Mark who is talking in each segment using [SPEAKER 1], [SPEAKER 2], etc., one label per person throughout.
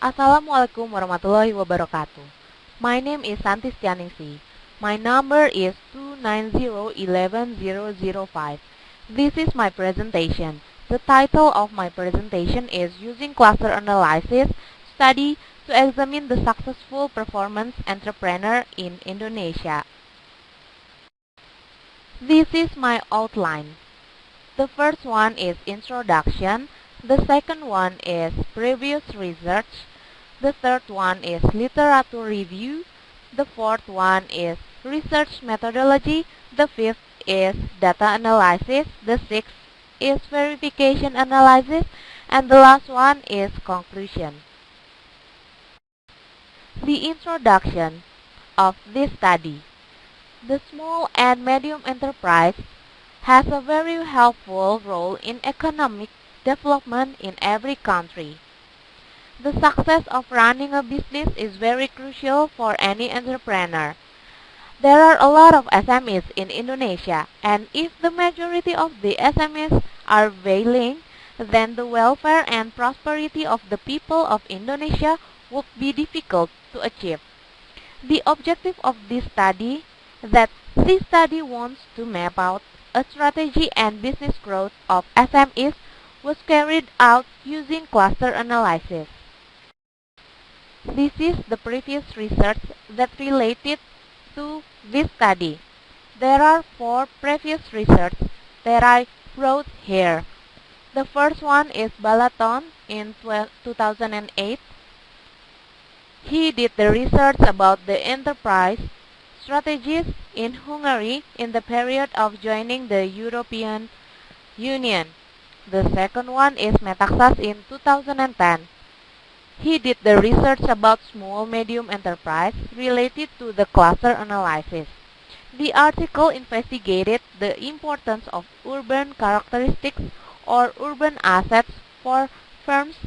[SPEAKER 1] Assalamualaikum warahmatullahi wabarakatuh. My name is Santi Stianingsi. My number is 290110005. This is my presentation. The title of my presentation is Using Cluster Analysis Study to Examine the Successful Performance Entrepreneur in Indonesia. This is my outline. The first one is introduction. The second one is previous research. The third one is literature review. The fourth one is research methodology. The fifth is data analysis. The sixth is verification analysis. And the last one is conclusion. The introduction of this study. The small and medium enterprise has a very helpful role in economic development in every country. The success of running a business is very crucial for any entrepreneur. There are a lot of SMEs in Indonesia, and if the majority of the SMEs are failing, then the welfare and prosperity of the people of Indonesia would be difficult to achieve. The objective of this study wants to map out a strategy and business growth of SMEs was carried out using cluster analysis. This is the previous research that related to this study. There are 4 previous research that I wrote here. The first one is Balaton in 2008. He did the research about the enterprise strategies in Hungary in the period of joining the European Union. The second one is Metaxas in 2010. He did the research about small-medium enterprise related to the cluster analysis. The article investigated the importance of urban characteristics or urban assets for firms'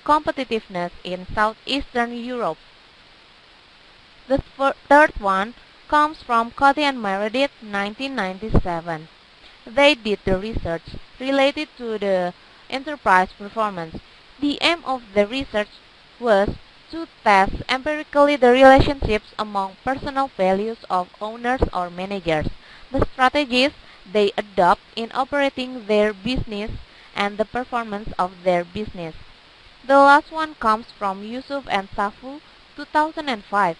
[SPEAKER 1] competitiveness in Southeastern Europe. The third one comes from Coty and Meredith, 1997. They did the research related to the enterprise performance. The aim of the research was to test empirically the relationships among personal values of owners or managers, the strategies they adopt in operating their business, and the performance of their business. The last one comes from Yusuf and Safu, 2005.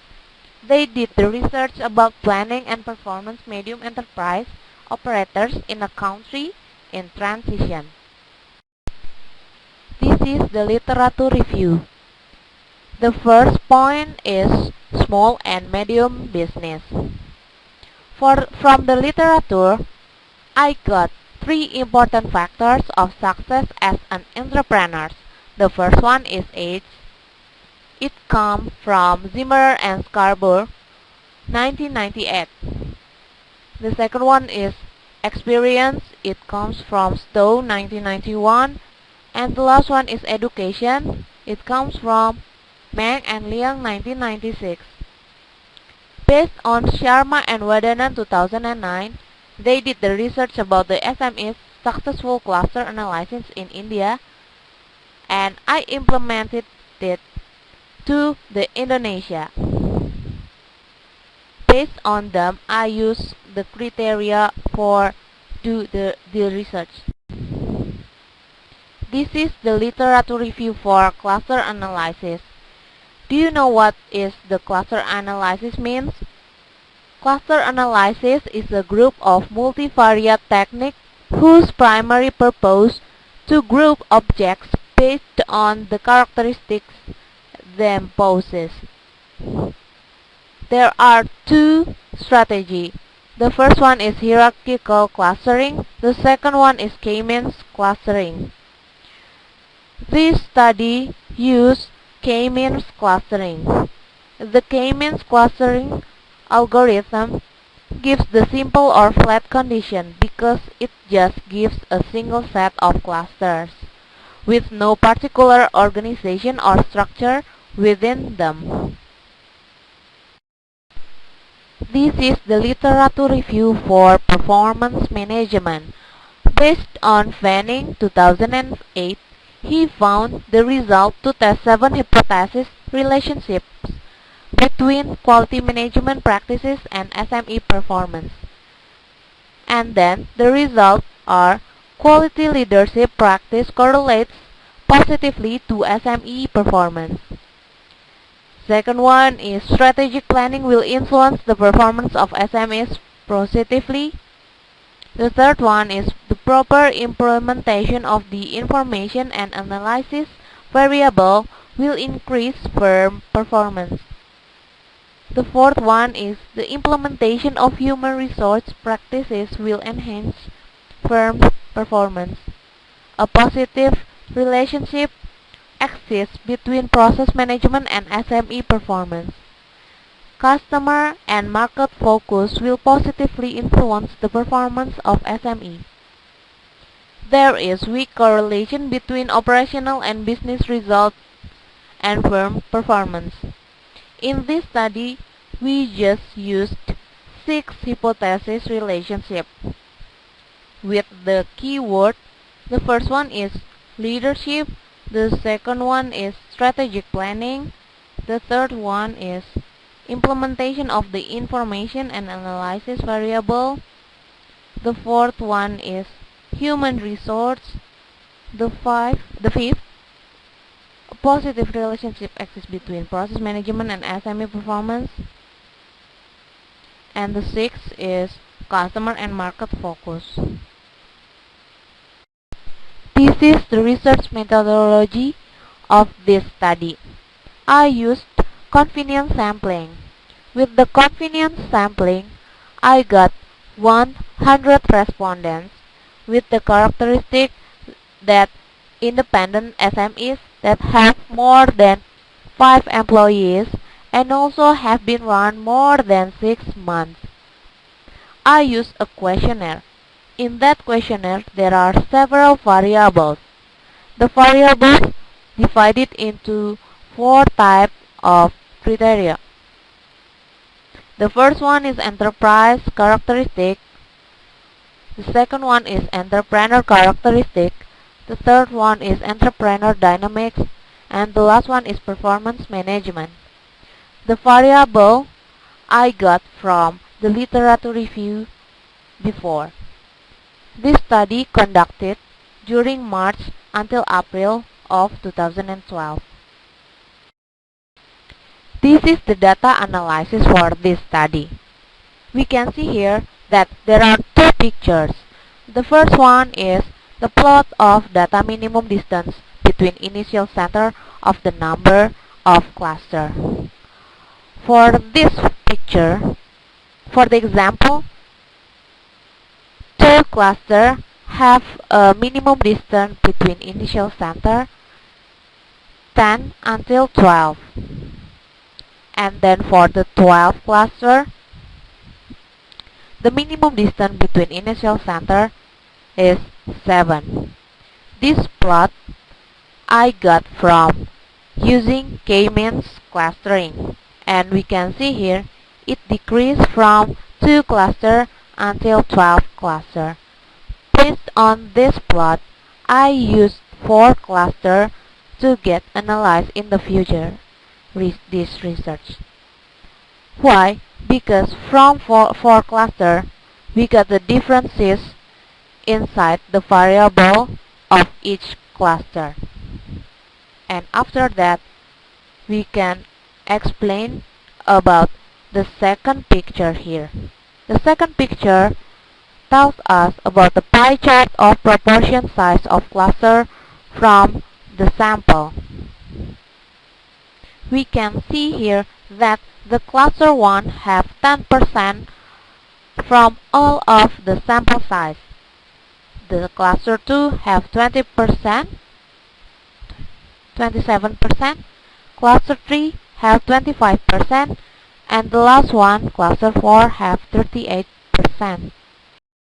[SPEAKER 1] They did the research about planning and performance medium enterprise operators in a country in transition. This is the literature review. The first point is small and medium business. From the literature, I got 3 important factors of success as an entrepreneur. The first one is age. It comes from Zimmer and Scarborough, 1998. The second one is experience. It comes from Stowe, 1991. And the last one is education. It comes from Meng and Liang, 1996. Based on Sharma and Wadanan, 2009, they did the research about the SME's successful cluster analysis in India, and I implemented it to the Indonesia. Based on them, I use the criteria for do the research. This is the literature review for cluster analysis. Do you know what is the cluster analysis means? Cluster analysis is a group of multivariate techniques whose primary purpose to group objects based on the characteristics them possess. There are 2 strategies. The first one is hierarchical clustering. The second one is K-means clustering. This study used K-means clustering. The K-means clustering algorithm gives the simple or flat condition because it just gives a single set of clusters with no particular organization or structure within them. This is the literature review for performance management. Based on Fanning, 2008, He found the result to test 7 hypothesis relationships between quality management practices and SME performance. And then the results are quality leadership practice correlates positively to SME performance. Second one is strategic planning will influence the performance of SMEs positively. The third one is the proper implementation of the information and analysis variable will increase firm performance. The fourth one is the implementation of human resource practices will enhance firm performance. A positive relationship exists between process management and SME performance. Customer and market focus will positively influence the performance of SME. There is weak correlation between operational and business results and firm performance. In this study, we just used 6 hypothesis relationships with the keyword. The first one is leadership, the second one is strategic planning, the third one is implementation of the information and analysis variable, the fourth one is human resource, the fifth, a positive relationship exists between process management and SME performance, and the sixth is customer and market focus. This is the research methodology of this study. I used convenience sampling. With the convenience sampling, I got 100 respondents with the characteristic that independent SMEs that have more than 5 employees and also have been run more than 6 months. I used a questionnaire. In that questionnaire, there are several variables. The variables divided into 4 types of criteria. The first one is enterprise characteristic. The second one is entrepreneur characteristic. The third one is entrepreneur dynamics. And the last one is performance management. The variable I got from the literature review before. This study conducted during March until April of 2012. This is the data analysis for this study. We can see here that there are 2 pictures. The first one is the plot of data minimum distance between initial center of the number of cluster. For this picture, for the example, 2 clusters have a minimum distance between initial center 10 until 12. And then for the 12 cluster, the minimum distance between initial center is 7. This plot I got from using K-means clustering, and we can see here it decreased from 2 cluster until 12 cluster. Based on this plot, I used 4 cluster to get analyzed in the future. This research. Why? Because from 4 cluster, we got the differences inside the variable of each cluster. And after that, we can explain about the second picture here. The second picture tells us about the pie chart of proportion size of cluster from the sample. We can see here that the cluster 1 have 10% from all of the sample size. The cluster 2 have 20%, 27%, cluster 3 have 25%, and the last one, cluster 4, have 38%.